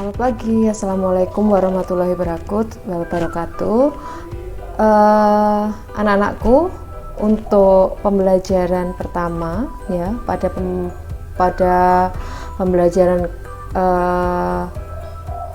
Selamat pagi, Assalamualaikum warahmatullahi wabarakatuh. Anak-anakku, untuk pembelajaran pertama ya, pada pembelajaran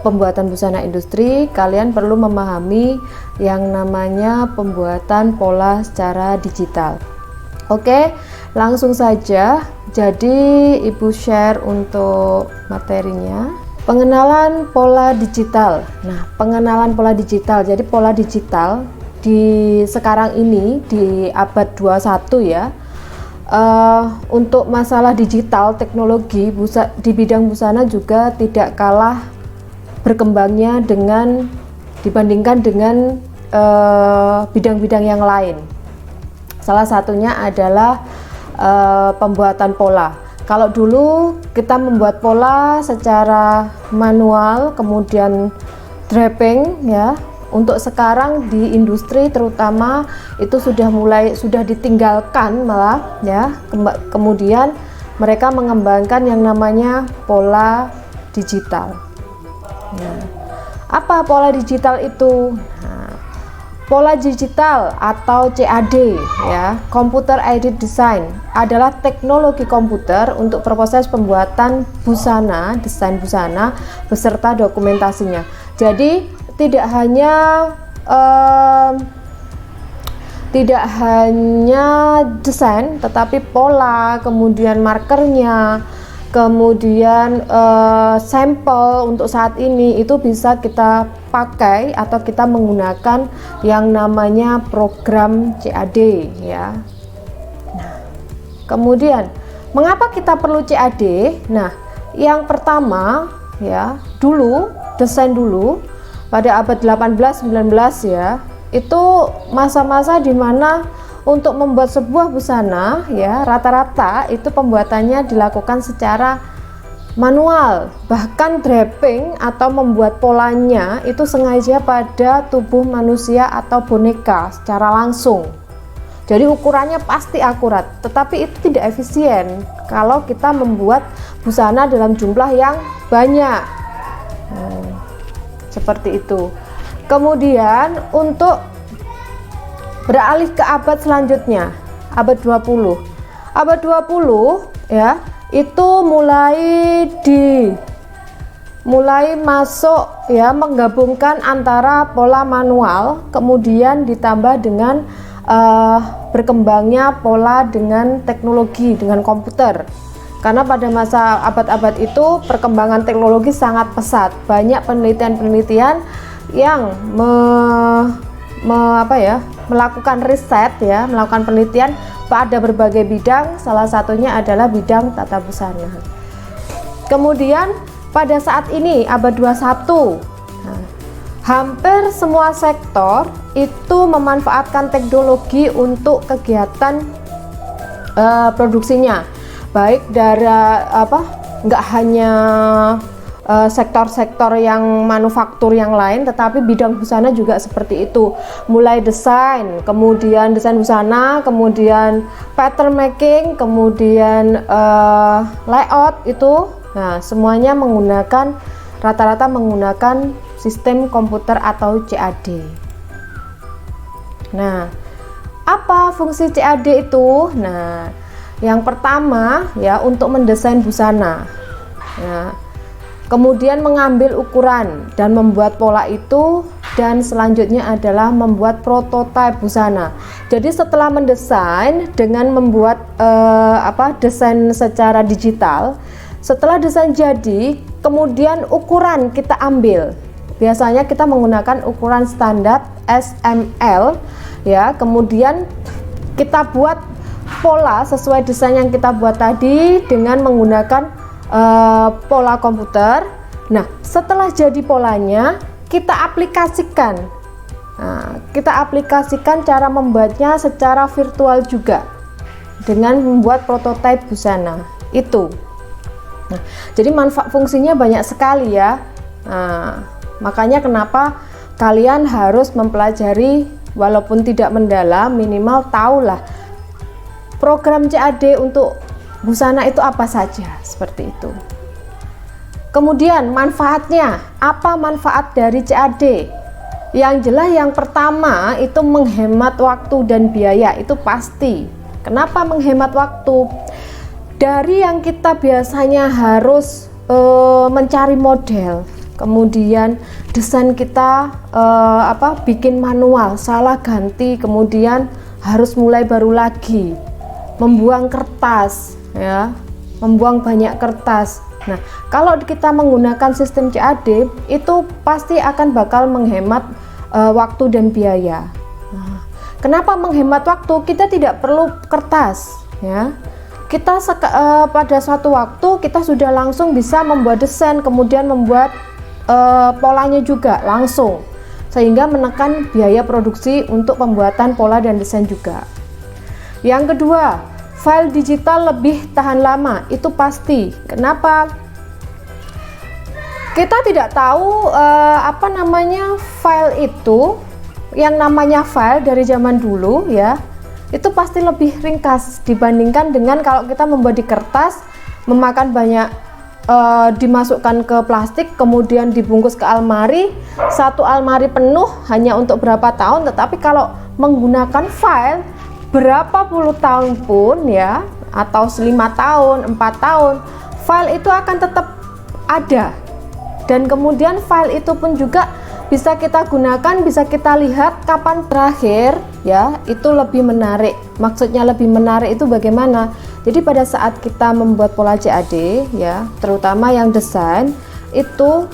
pembuatan busana industri, kalian perlu memahami yang namanya pembuatan pola secara digital. Oke, langsung saja. Jadi Ibu share untuk materinya. Pengenalan pola digital. Nah, pengenalan pola digital. Jadi pola digital di sekarang ini di abad 21 ya. Untuk masalah digital teknologi di bidang busana juga tidak kalah berkembangnya dibandingkan dengan bidang-bidang yang lain. Salah satunya adalah pembuatan pola. Kalau dulu kita membuat pola secara manual, kemudian draping ya. Untuk sekarang di industri terutama itu sudah ditinggalkan malah ya. Kemudian mereka mengembangkan yang namanya pola digital. Nah, apa pola digital itu? Nah, pola digital atau CAD ya, Computer Aided Design, adalah teknologi komputer untuk proses pembuatan busana, desain busana beserta dokumentasinya. Jadi tidak hanya desain, tetapi pola, kemudian markernya, kemudian sampel untuk saat ini itu bisa kita pakai atau kita menggunakan yang namanya program CAD ya. Nah, kemudian mengapa kita perlu CAD? Nah, yang pertama ya, desain dulu pada abad 18-19 ya, itu masa-masa di mana untuk membuat sebuah busana ya, rata-rata itu pembuatannya dilakukan secara manual, bahkan draping atau membuat polanya itu sengaja pada tubuh manusia atau boneka secara langsung. Jadi ukurannya pasti akurat, tetapi itu tidak efisien kalau kita membuat busana dalam jumlah yang banyak. Seperti itu. Kemudian untuk beralih ke abad selanjutnya, abad 20. Abad 20 ya, itu mulai masuk ya, menggabungkan antara pola manual kemudian ditambah dengan berkembangnya pola dengan teknologi, dengan komputer. Karena pada masa abad-abad itu perkembangan teknologi sangat pesat. Banyak penelitian-penelitian yang melakukan riset ya, melakukan penelitian pada berbagai bidang, salah satunya adalah bidang tata busana. Kemudian pada saat ini abad 21, hampir semua sektor itu memanfaatkan teknologi untuk kegiatan produksinya. Baik dari nggak hanya sektor-sektor yang manufaktur yang lain, tetapi bidang busana juga seperti itu. Mulai desain, kemudian desain busana, kemudian pattern making, kemudian layout itu. Nah, semuanya rata-rata menggunakan sistem komputer atau CAD. Nah, apa fungsi CAD itu? Nah, yang pertama ya, untuk mendesain busana. Nah, kemudian mengambil ukuran dan membuat pola itu, dan selanjutnya adalah membuat prototipe busana. Jadi setelah mendesain dengan membuat desain secara digital, setelah desain jadi, kemudian ukuran kita ambil. Biasanya kita menggunakan ukuran standar SML ya, kemudian kita buat pola sesuai desain yang kita buat tadi dengan menggunakan pola komputer. Nah, setelah jadi polanya, kita aplikasikan. Nah, kita aplikasikan cara membuatnya secara virtual juga dengan membuat prototipe busana itu. Nah, jadi manfaat fungsinya banyak sekali ya. Nah, makanya kenapa kalian harus mempelajari, walaupun tidak mendalam, minimal tahulah program CAD untuk busana itu apa saja, seperti itu. Kemudian manfaatnya, apa manfaat dari CAD? Yang jelas yang pertama itu menghemat waktu dan biaya, itu pasti. Kenapa menghemat waktu? Dari yang kita biasanya harus mencari model, kemudian desain kita bikin manual, salah ganti, kemudian harus mulai baru lagi, membuang kertas ya, membuang banyak kertas. Nah, kalau kita menggunakan sistem CAD itu pasti akan bakal menghemat waktu dan biaya. Nah, kenapa menghemat waktu? Kita tidak perlu kertas ya. Kita pada suatu waktu kita sudah langsung bisa membuat desain, kemudian membuat polanya juga langsung, sehingga menekan biaya produksi untuk pembuatan pola dan desain juga. Yang kedua, file digital lebih tahan lama, itu pasti. Kenapa? Kita tidak tahu file itu, yang namanya file dari zaman dulu ya, itu pasti lebih ringkas dibandingkan dengan kalau kita membuat di kertas, memakan banyak, dimasukkan ke plastik, kemudian dibungkus ke almari, satu almari penuh hanya untuk berapa tahun. Tetapi kalau menggunakan file, berapa puluh tahun pun ya, atau 5 tahun, 4 tahun, file itu akan tetap ada. Dan kemudian file itu pun juga bisa kita gunakan, bisa kita lihat kapan terakhir ya, itu lebih menarik. Maksudnya lebih menarik itu bagaimana? Jadi pada saat kita membuat pola CAD ya, terutama yang desain, itu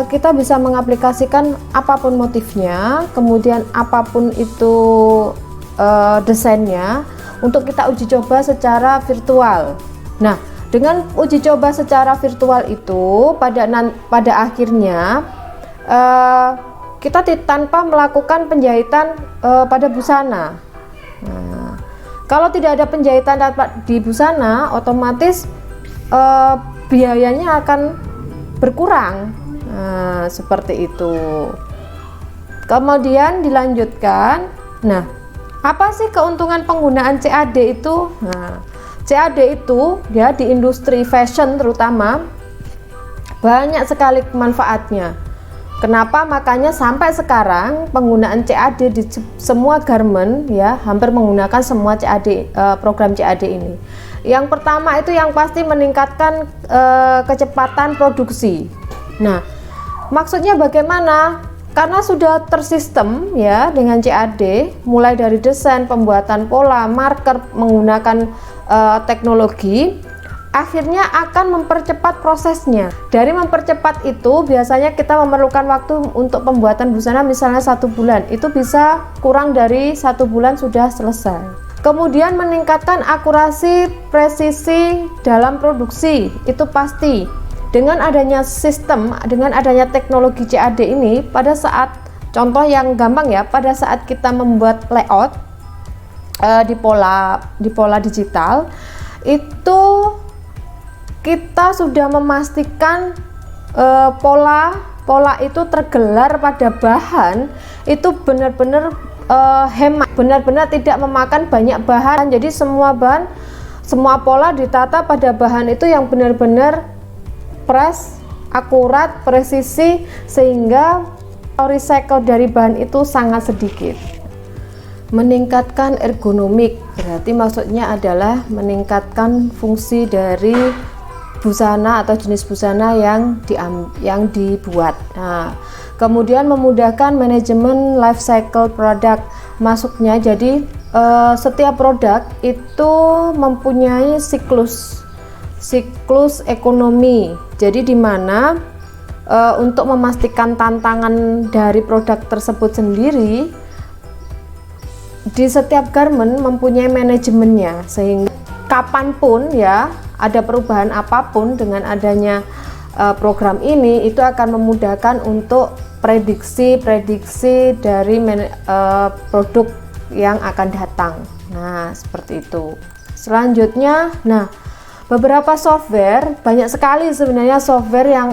kita bisa mengaplikasikan apapun motifnya, kemudian apapun itu desainnya, untuk kita uji coba secara virtual. Nah, dengan uji coba secara virtual itu pada akhirnya kita tanpa melakukan penjahitan pada busana. Nah, kalau tidak ada penjahitan di busana, otomatis biayanya akan berkurang. Nah, seperti itu. Kemudian dilanjutkan. Nah, apa sih keuntungan penggunaan CAD itu? Nah, CAD itu ya di industri fashion terutama banyak sekali manfaatnya. Kenapa? Makanya sampai sekarang penggunaan CAD di semua garment ya, hampir menggunakan semua CAD, program CAD ini. Yang pertama itu yang pasti meningkatkan kecepatan produksi. Nah, maksudnya bagaimana? Karena sudah tersistem ya dengan CAD, mulai dari desain, pembuatan pola, marker menggunakan teknologi, akhirnya akan mempercepat prosesnya. Dari mempercepat itu biasanya kita memerlukan waktu untuk pembuatan busana misalnya 1 bulan, itu bisa kurang dari 1 bulan sudah selesai. Kemudian meningkatkan akurasi, presisi dalam produksi, itu pasti. Dengan adanya sistem, dengan adanya teknologi CAD ini, pada saat, contoh yang gampang ya, pada saat kita membuat layout di pola digital, itu kita sudah memastikan pola itu tergelar pada bahan, itu benar-benar hemat, benar-benar tidak memakan banyak bahan. Jadi semua pola ditata pada bahan itu yang benar-benar akurat, presisi, sehingga recycle dari bahan itu sangat sedikit. Meningkatkan ergonomik, berarti maksudnya adalah meningkatkan fungsi dari busana atau jenis busana yang dibuat. Nah, kemudian memudahkan manajemen life cycle produk masuknya. Jadi setiap produk itu mempunyai siklus ekonomi. Jadi di mana untuk memastikan tantangan dari produk tersebut sendiri, di setiap garment mempunyai manajemennya, sehingga kapanpun ya ada perubahan apapun dengan adanya program ini, itu akan memudahkan untuk prediksi dari produk yang akan datang. Nah, seperti itu. Selanjutnya, beberapa software, banyak sekali sebenarnya software yang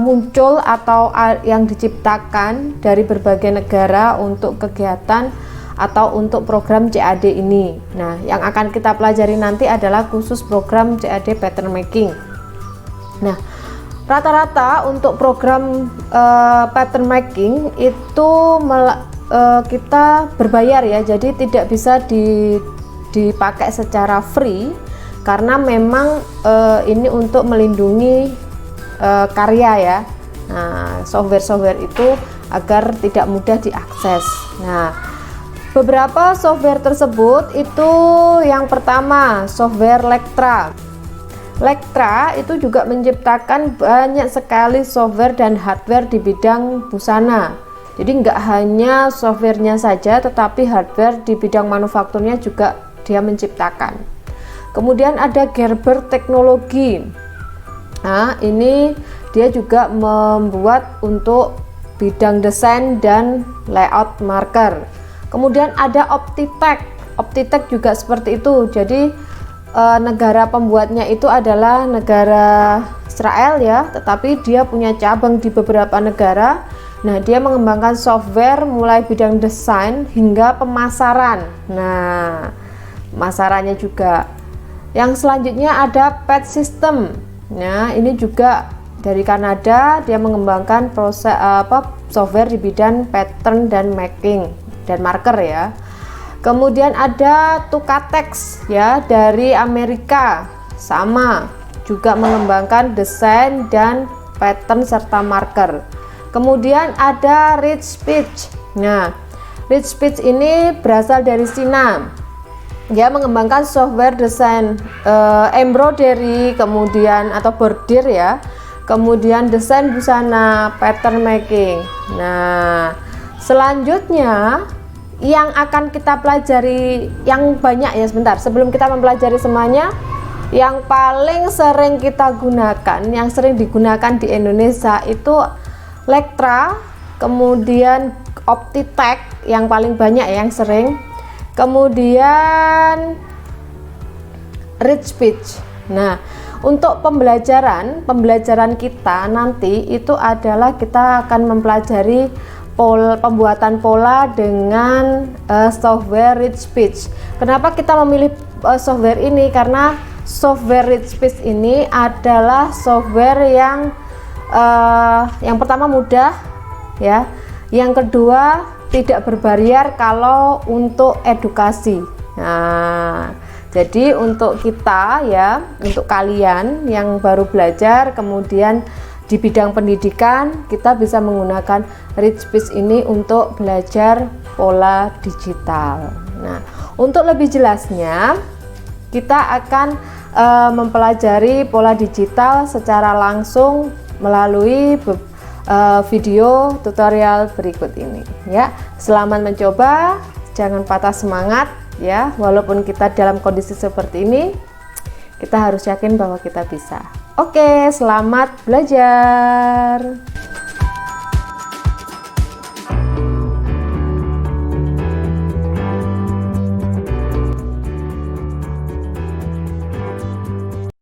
muncul atau yang diciptakan dari berbagai negara untuk kegiatan atau untuk program CAD ini. Nah, yang akan kita pelajari nanti adalah khusus program CAD pattern making. Nah, Rata-rata untuk program pattern making itu kita berbayar ya, jadi tidak bisa dipakai secara free karena memang ini untuk melindungi karya ya. Nah, software itu agar tidak mudah diakses. Nah, beberapa software tersebut itu yang pertama software Lectra. Lectra itu juga menciptakan banyak sekali software dan hardware di bidang busana. Jadi nggak hanya softwarenya saja, tetapi hardware di bidang manufakturnya juga dia menciptakan. Kemudian ada Gerber Teknologi. Nah, ini dia juga membuat untuk bidang desain dan layout marker. Kemudian ada Optitech. Optitech juga seperti itu. Jadi negara pembuatnya itu adalah negara Israel ya, tetapi dia punya cabang di beberapa negara. Nah, dia mengembangkan software mulai bidang desain hingga pemasaran. Nah, pemasarannya juga. Yang selanjutnya ada PET System. Nah, ini juga dari Kanada, dia mengembangkan software di bidang pattern dan making dan marker ya. Kemudian ada Tukatex ya dari Amerika, sama juga mengembangkan desain dan pattern serta marker. Kemudian ada Rich Speech. Nah, Rich Speech ini berasal dari Cina. Dia mengembangkan software desain embroidery, kemudian atau bordir ya. Kemudian desain busana, pattern making. Nah, selanjutnya yang akan kita pelajari yang banyak ya, sebentar sebelum kita mempelajari semuanya, yang paling sering kita gunakan, yang sering digunakan di Indonesia itu Lectra, kemudian Optitech yang paling banyak yang sering, kemudian Rich Speech. Nah, untuk pembelajaran kita nanti itu adalah kita akan mempelajari pembuatan pola dengan software Rich Speech. Kenapa kita memilih software ini? Karena software Rich Speech ini adalah software yang pertama mudah ya, yang kedua tidak berbayar kalau untuk edukasi. Nah, jadi untuk kita ya, untuk kalian yang baru belajar kemudian di bidang pendidikan, kita bisa menggunakan Rich Speech ini untuk belajar pola digital. Nah, untuk lebih jelasnya kita akan mempelajari pola digital secara langsung melalui video tutorial berikut ini ya. Selamat mencoba, jangan patah semangat ya. Walaupun kita dalam kondisi seperti ini, kita harus yakin bahwa kita bisa. Oke, selamat belajar.